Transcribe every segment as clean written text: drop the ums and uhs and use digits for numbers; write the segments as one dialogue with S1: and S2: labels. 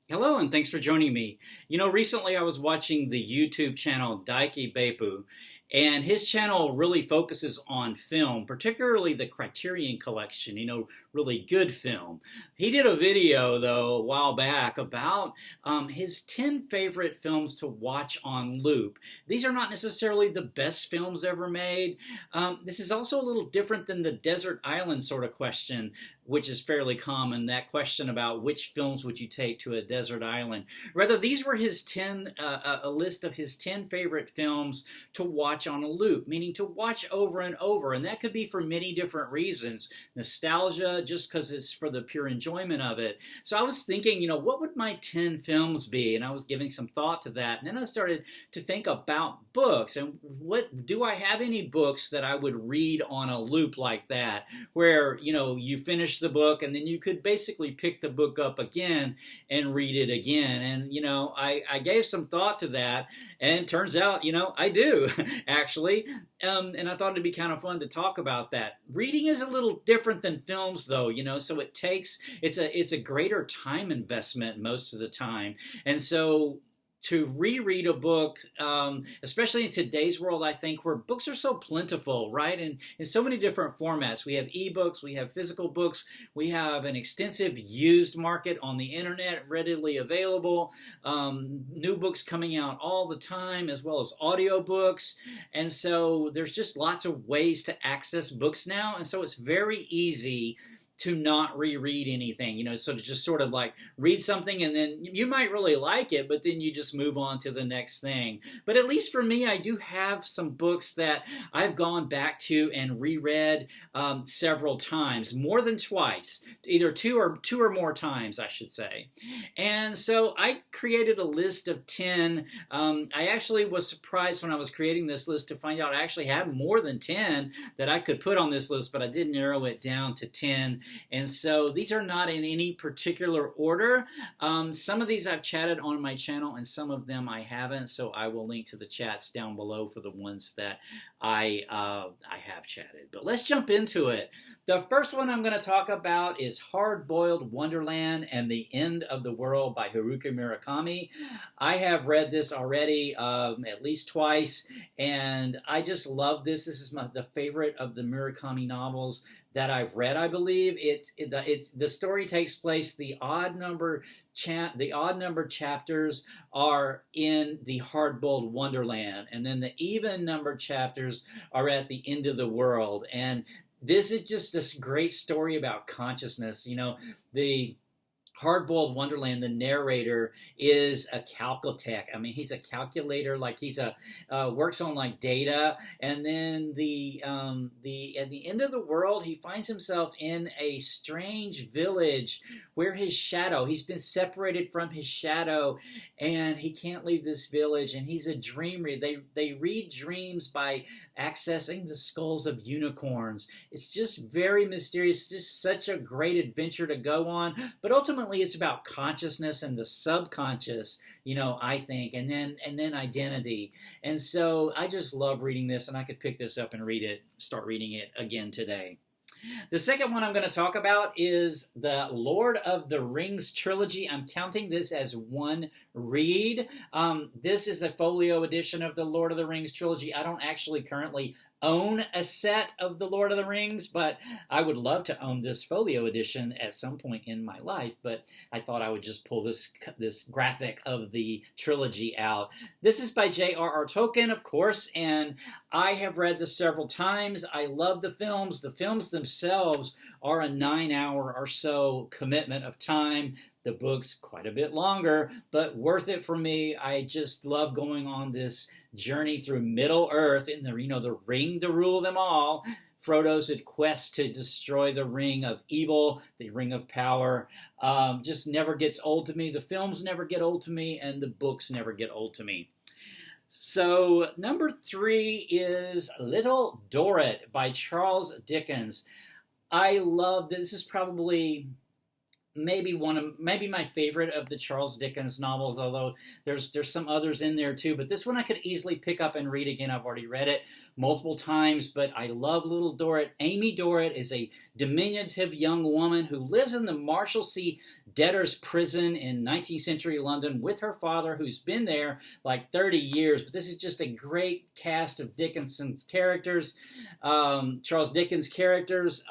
S1: Hello, and thanks for joining me. Recently I was watching the YouTube channel Daiki Beppu, and his channel really focuses on film, particularly the Criterion Collection, really good film. He did a video, though, a while back about his 10 favorite films to watch on loop. These are not necessarily the best films ever made. This is also a little different than the desert island sort of question, which is fairly common, that question about which films would you take to a desert island. Rather, these were his 10, a list of his 10 favorite films to watch on a loop, meaning to watch over and over. And that could be for many different reasons. Nostalgia, just because it's for the pure enjoyment of it. So I was thinking, what would my 10 films be? And I was giving some thought to that. And then I started to think about books. And do I have any books that I would read on a loop like that, where, you finish the book and then you could basically pick the book up again and read it again. And I gave some thought to that, and it turns out I do actually. And I thought it'd be kind of fun to talk about that. Reading is a little different than films, though, so it's a greater time investment most of the time. And so to reread a book, especially in today's world, I think, where books are so plentiful, right? And in so many different formats. We have ebooks, we have physical books, we have an extensive used market on the internet readily available, new books coming out all the time, as well as audiobooks. And so there's just lots of ways to access books now. And so it's very easy to not reread anything, so to just sort of like read something and then you might really like it, but then you just move on to the next thing. But at least for me, I do have some books that I've gone back to and reread several times, more than twice, either two or more times, I should say. And so I created a list of 10. I actually was surprised when I was creating this list to find out I actually had more than 10 that I could put on this list, but I did narrow it down to 10. And so these are not in any particular order. Some of these I've chatted on my channel and some of them I haven't, so I will link to the chats down below for the ones that I have chatted. But let's jump into it. The first one I'm going to talk about is Hard-Boiled Wonderland and the End of the World by Haruki Murakami. I have read this already at least twice, and I just love this. This is the favorite of the Murakami novels that I've read, I believe. The story takes place, the odd number chapters are in the hard-boiled Wonderland, and then the even number chapters are at the end of the world. And this is just this great story about consciousness. The Hard-Boiled Wonderland, the narrator is a calcutech. I mean, he's a calculator, like he's works on like data. And then at the end of the world, he finds himself in a strange village where he's been separated from his shadow, and he can't leave this village. And he's a dreamer. They read dreams by accessing the skulls of unicorns. It's just very mysterious. It's just such a great adventure to go on. But ultimately, it's about consciousness and the subconscious, I think, and then identity. And so I just love reading this, and I could pick this up and start reading it again today. The second one I'm going to talk about is the Lord of the Rings trilogy. I'm counting this as one read. This is a folio edition of the Lord of the Rings trilogy. I don't actually currently own a set of the Lord of the Rings, but I would love to own this folio edition at some point in my life. But I thought I would just pull this graphic of the trilogy out. This is by J.R.R. Tolkien, of course, and I have read this several times. I love the films. The films themselves are a 9-hour or so commitment of time. The book's quite a bit longer, but worth it for me. I just love going on this journey through Middle Earth in the ring to rule them all. Frodo's quest to destroy the ring of evil, the ring of power, just never gets old to me. The films never get old to me, and the books never get old to me. So number 3 is Little Dorrit by Charles Dickens. I love this. This is probably maybe my favorite of the Charles Dickens novels, although there's some others in there too. But this one I could easily pick up and read again. I've already read it multiple times, but I love Little Dorrit. Amy Dorrit is a diminutive young woman who lives in the Marshalsea debtor's prison in 19th century London with her father, who's been there like 30 years. But this is just a great cast of Dickinson's characters, Charles Dickens characters.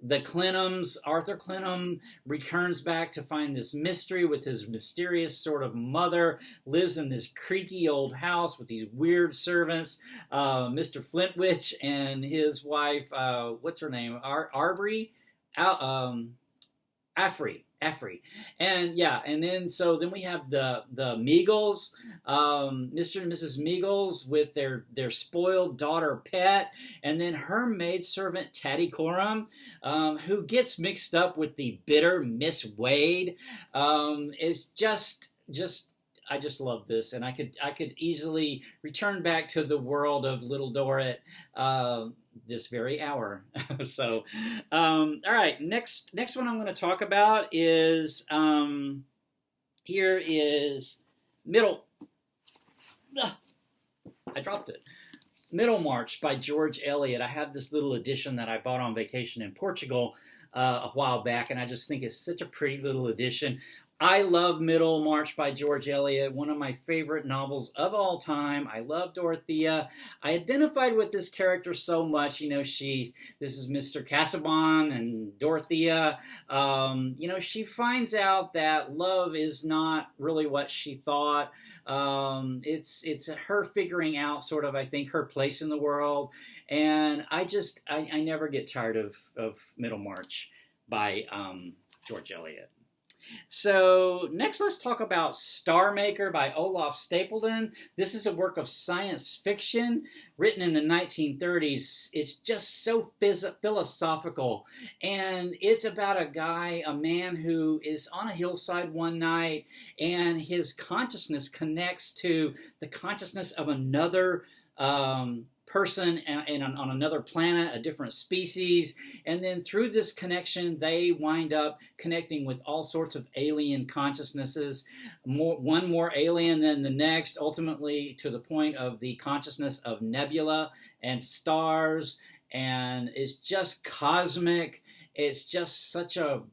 S1: The Clennams, Arthur Clennam, returns back to find this mystery with his mysterious sort of mother, lives in this creaky old house with these weird servants, Mr. Flintwich and his wife, what's her name, Arbery? Affrey. And yeah, and then we have the Meagles, Mr. and Mrs. Meagles with their spoiled daughter Pet, and then her maidservant Tattycoram, who gets mixed up with the bitter Miss Wade. It's just I just love this, and I could easily return back to the world of Little Dorrit this very hour. So, all right, next one I'm going to talk about is here is I dropped it. Middlemarch by George Eliot. I have this little edition that I bought on vacation in Portugal a while back, and I just think it's such a pretty little edition. I love Middlemarch by George Eliot, one of my favorite novels of all time. I love Dorothea. I identified with this character so much. This is Mr. Casaubon and Dorothea. She finds out that love is not really what she thought. It's her figuring out sort of, I think, her place in the world. And I never get tired of Middlemarch by George Eliot. So next, let's talk about Star Maker by Olaf Stapledon. This is a work of science fiction written in the 1930s. It's just so philosophical, and it's about a man who is on a hillside one night, and his consciousness connects to the consciousness of another person and on another planet, a different species, and then through this connection they wind up connecting with all sorts of alien consciousnesses, one more alien than the next, ultimately to the point of the consciousness of nebula and stars, and it's just cosmic. It's just such a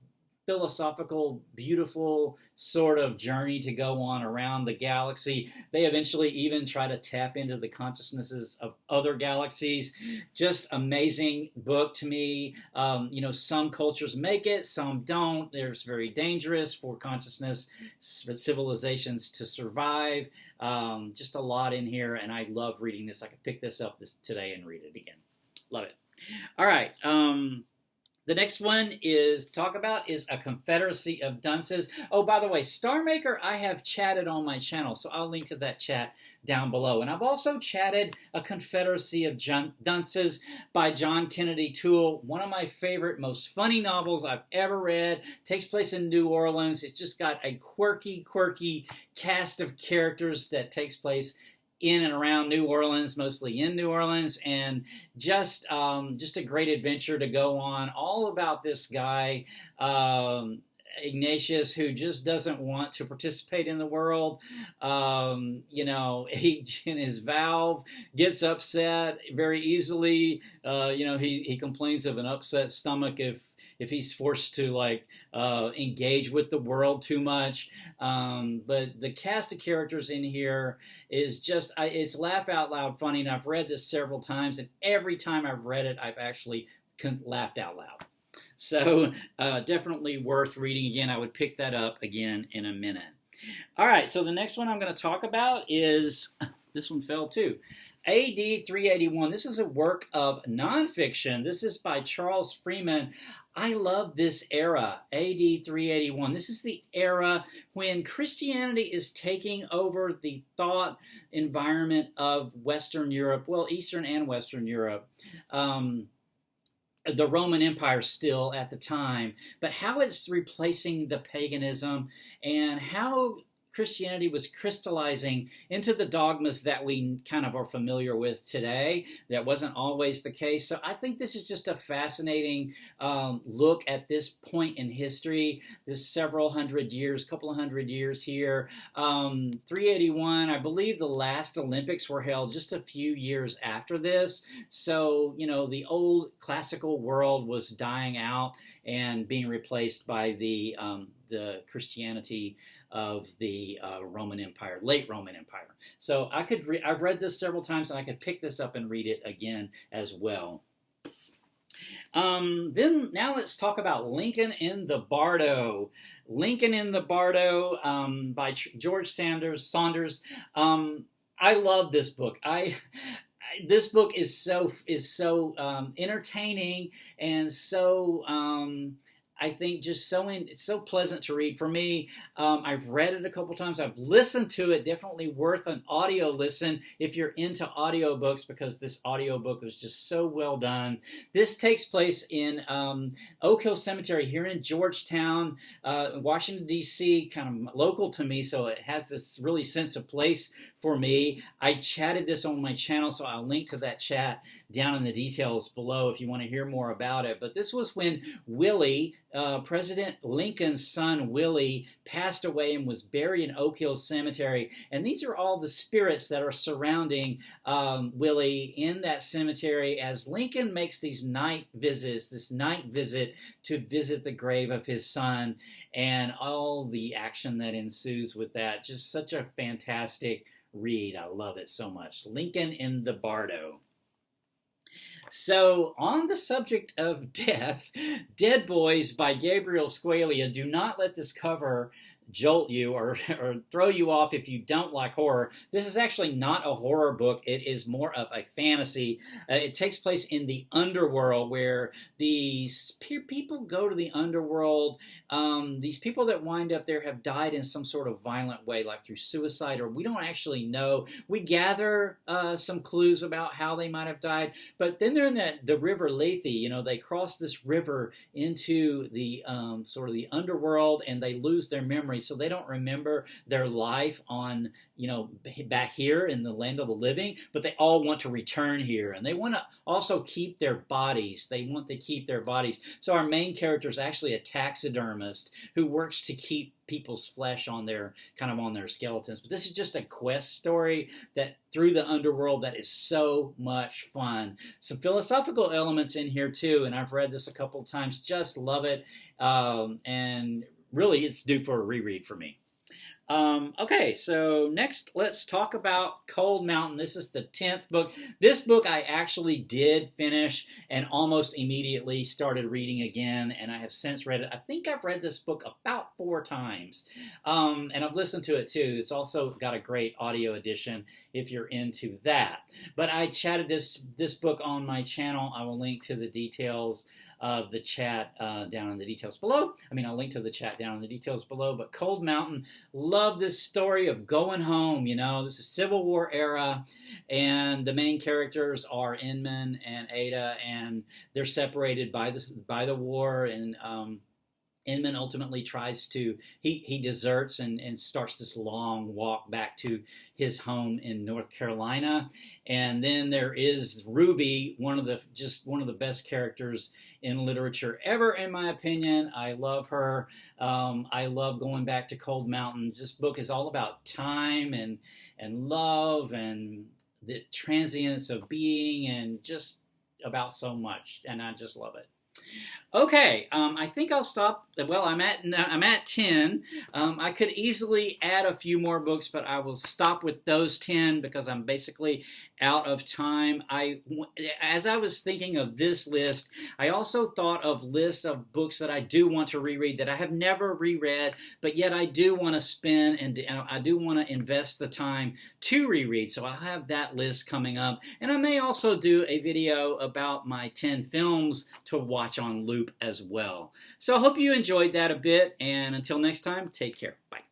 S1: philosophical, beautiful sort of journey to go on around the galaxy. They eventually even try to tap into the consciousnesses of other galaxies. Just amazing book to me. Some cultures make it, some don't. It's very dangerous for consciousness, civilizations to survive. Just a lot in here, and I love reading this. I could pick this up today and read it again. Love it. All right. The next one is A Confederacy of Dunces. Oh, by the way, Star Maker I have chatted on my channel, so I'll link to that chat down below. And I've also chatted A Confederacy of Dunces by John Kennedy Toole, one of my favorite, most funny novels I've ever read. Takes place in New Orleans. It's just got a quirky cast of characters that takes place in and around New Orleans, mostly in New Orleans, and just a great adventure to go on, all about this guy, Ignatius, who just doesn't want to participate in the world. He in his valve gets upset very easily. He complains of an upset stomach if he's forced to engage with the world too much. But the cast of characters in here is just, it's laugh out loud funny. And I've read this several times, and every time I've read it, I've actually laughed out loud. So definitely worth reading again. I would pick that up again in a minute. All right, so the next one I'm going to talk about is, this one fell too, AD 381. This is a work of nonfiction. This is by Charles Freeman. I love this era, AD 381. This is the era when Christianity is taking over the thought environment of Western Europe, well, Eastern and Western Europe. The Roman Empire still at the time, but how it's replacing the paganism, and how Christianity was crystallizing into the dogmas that we kind of are familiar with today. That wasn't always the case. So I think this is just a fascinating look at this point in history, this several hundred years, couple of hundred years here. 381, I believe the last Olympics were held just a few years after this. So, you know, the old classical world was dying out and being replaced by the Christianity of the Roman Empire, late Roman Empire. So I've read this several times, and I could pick this up and read it again as well. Then now let's talk about Lincoln in the Bardo. Lincoln in the Bardo by George Saunders. I love this book. This book is so entertaining and so I think just it's so pleasant to read. For me, I've read it a couple times. I've listened to it. Definitely worth an audio listen if you're into audiobooks, because this audiobook was just so well done. This takes place in Oak Hill Cemetery here in Georgetown, Washington, D.C., kind of local to me, so it has this really sense of place for me. I chatted this on my channel, so I'll link to that chat down in the details below if you want to hear more about it. But this was when Willie, President Lincoln's son Willie, passed away and was buried in Oak Hill Cemetery. And these are all the spirits that are surrounding Willie in that cemetery as Lincoln makes this night visit to visit the grave of his son, and all the action that ensues with that. Just such a fantastic read. I love it so much. Lincoln in the Bardo. So, on the subject of death, Dead Boys by Gabriel Squalia. Do not let this cover jolt you or throw you off if you don't like horror. This is actually not a horror book. It is more of a fantasy. It takes place in the underworld, where these people go to the underworld. These people that wind up there have died in some sort of violent way, like through suicide, or we don't actually know. We gather some clues about how they might have died, but then they're in the river Lethe. You know, they cross this river into the sort of the underworld, and they lose their memory. So they don't remember their life on, you know, back here in the land of the living, but they all want to return here, and they want to also keep their bodies. They want to keep their bodies. So our main character is actually a taxidermist who works to keep people's flesh on their skeletons. But this is just a quest story that through the underworld that is so much fun. Some philosophical elements in here too, and I've read this a couple of times. Just love it, and really, it's due for a reread for me. Okay, so next let's talk about Cold Mountain. This is the 10th book. This book I actually did finish and almost immediately started reading again, and I have since read it. I think I've read this book about 4 times, and I've listened to it too. It's also got a great audio edition if you're into that. But I chatted this book on my channel. I will link to the details of the chat down in the details below. I'll link to the chat down in the details below. But Cold Mountain, love this story of going home. You know, this is Civil War era, and the main characters are Inman and Ada, and they're separated by the war, and Inman ultimately tries to, he deserts and starts this long walk back to his home in North Carolina. And then there is Ruby, one of the best characters in literature ever, in my opinion. I love her. I love going back to Cold Mountain. This book is all about time and love and the transience of being, and just about so much. And I just love it. Okay, I think I'll stop. Well, I'm at 10. I could easily add a few more books, but I will stop with those 10 because I'm basically out of time. As I was thinking of this list, I also thought of lists of books that I do want to reread that I have never reread, but yet I do want to spend and I do want to invest the time to reread. So I'll have that list coming up, and I may also do a video about my 10 films to watch on loop as well. So I hope you enjoyed that a bit, and until next time, take care. Bye.